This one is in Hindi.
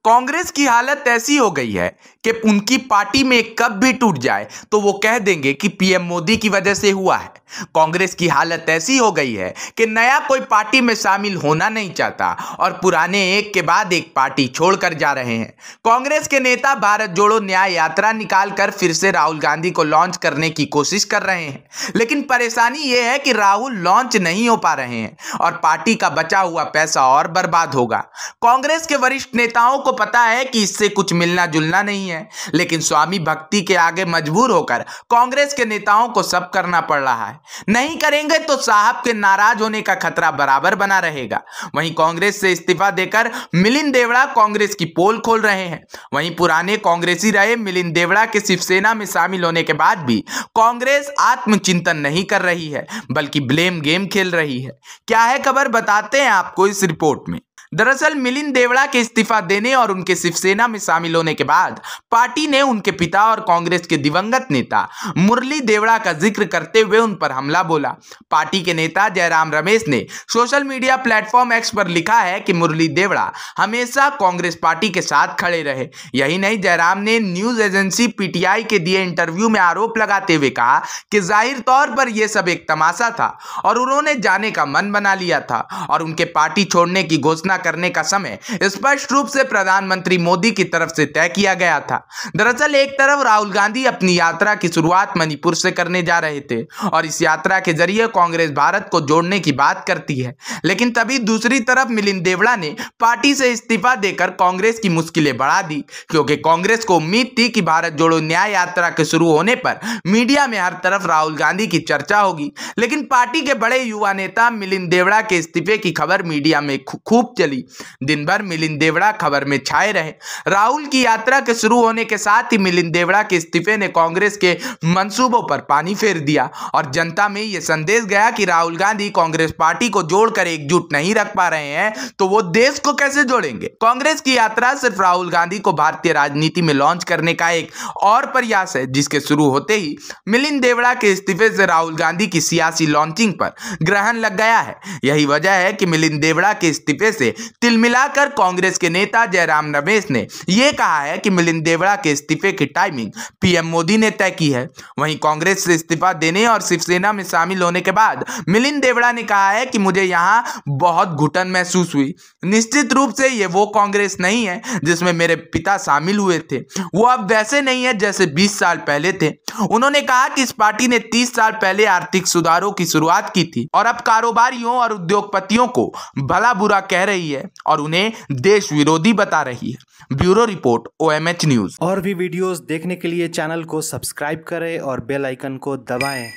कांग्रेस की हालत ऐसी हो गई है कि उनकी पार्टी में कब भी टूट जाए तो वो कह देंगे कि पीएम मोदी की वजह से हुआ है। कांग्रेस की हालत ऐसी हो गई है कि नया कोई पार्टी में शामिल होना नहीं चाहता और पुराने एक के बाद एक पार्टी छोड़कर जा रहे हैं। कांग्रेस के नेता भारत जोड़ो न्याय यात्रा निकालकर फिर से राहुल गांधी को लॉन्च करने की कोशिश कर रहे हैं, लेकिन परेशानी यह है कि राहुल लॉन्च नहीं हो पा रहे हैं और पार्टी का बचा हुआ पैसा और बर्बाद होगा। कांग्रेस के वरिष्ठ नेताओं को पता है कि इससे कुछ मिलना जुलना नहीं है, लेकिन स्वामी भक्ति के आगे मजबूर होकर कांग्रेस के नेताओं को सब करना पड़ रहा है। नहीं करेंगे तो साहब के नाराज होने का खतरा बराबर बना रहेगा। वहीं कांग्रेस से इस्तीफा देकर मिलिंद देवड़ा कांग्रेस की पोल खोल रहे हैं। वहीं पुराने कांग्रेसी रहे मिलिंद देवड़ा के शिवसेना में शामिल होने के बाद भी कांग्रेस आत्मचिंतन नहीं कर रही है, बल्कि ब्लेम गेम खेल रही है। क्या है खबर, बताते हैं आपको इस रिपोर्ट में। दरअसल मिलिंद देवड़ा के इस्तीफा देने और उनके शिवसेना में शामिल होने के बाद पार्टी ने उनके पिता और कांग्रेस के दिवंगत नेता मुरली देवड़ा का जिक्र करते हुए उन पर हमला बोला। पार्टी के नेता जयराम रमेश ने सोशल मीडिया प्लेटफॉर्म एक्स पर लिखा है कि मुरली देवड़ा हमेशा कांग्रेस पार्टी के साथ खड़े रहे। यही नहीं, जयराम ने न्यूज एजेंसी पीटीआई के दिए इंटरव्यू में आरोप लगाते हुए कहा कि जाहिर तौर पर यह सब एक तमाशा था और उन्होंने जाने का मन बना लिया था और उनके पार्टी छोड़ने की घोषणा करने का समय स्पष्ट रूप से प्रधानमंत्री मोदी की तरफ से तय किया गया था। दरअसल एक तरफ राहुल गांधी अपनी यात्रा की शुरुआत मणिपुर से करने जा रहे थे और इस यात्रा के जरिए कांग्रेस भारत को जोड़ने की बात करती है, लेकिन तभी दूसरी तरफ मिलिंद देवड़ा ने पार्टी से इस्तीफा देकर कांग्रेस की मुश्किलें बढ़ा दी, क्योंकि कांग्रेस को उम्मीद थी कि भारत जोड़ो न्याय यात्रा के शुरू होने पर मीडिया में हर तरफ राहुल गांधी की चर्चा होगी। लेकिन पार्टी के बड़े युवा नेता मिलिंद देवड़ा के इस्तीफे की खबर मीडिया में खूब चली। दिन भर मिलिंद देवड़ा खबर में छाए रहे। राहुल की यात्रा के शुरू होने के साथ ही मिलिंद देवड़ा के इस्तीफे ने कांग्रेस के मंसूबों पर पानी फेर दिया और जनता में यह संदेश गया कि राहुल गांधी कांग्रेस पार्टी को जोड़कर एकजुट नहीं रख पा रहे हैं तो वो देश को कैसे जोड़ेंगे। कांग्रेस की यात्रा सिर्फ राहुल गांधी को भारतीय राजनीति में लॉन्च करने का एक और प्रयास है, जिसके शुरू होते ही मिलिंद देवड़ा के इस्तीफे से राहुल गांधी की सियासी लॉन्चिंग पर ग्रहण लग गया है। यही वजह है कि मिलिंद देवड़ा के इस्तीफे से तिल मिलाकर कांग्रेस के नेता जयराम रमेश ने यह कहा है कि मिलिंद देवड़ा के इस्तीफे की टाइमिंग पीएम मोदी ने तय की है। वहीं कांग्रेस से इस्तीफा देने और शिवसेना में शामिल होने के बाद मिलिंद देवड़ा ने कहा है कि मुझे यहां बहुत घुटन महसूस हुई। निश्चित रूप से ये वो कांग्रेस नहीं है जिसमें मेरे पिता शामिल हुए थे, वो अब वैसे नहीं है जैसे 20 साल पहले थे। उन्होंने कहा कि इस पार्टी ने 30 साल पहले आर्थिक सुधारों की शुरुआत की थी और अब कारोबारियों और उद्योगपतियों को भला बुरा कह रही है और उन्हें देश विरोधी बता रही है। Bureau report, OMH news. और भी वीडियोस देखने के लिए चैनल को सब्सक्राइब करें और बेल आइकन को दबाएं।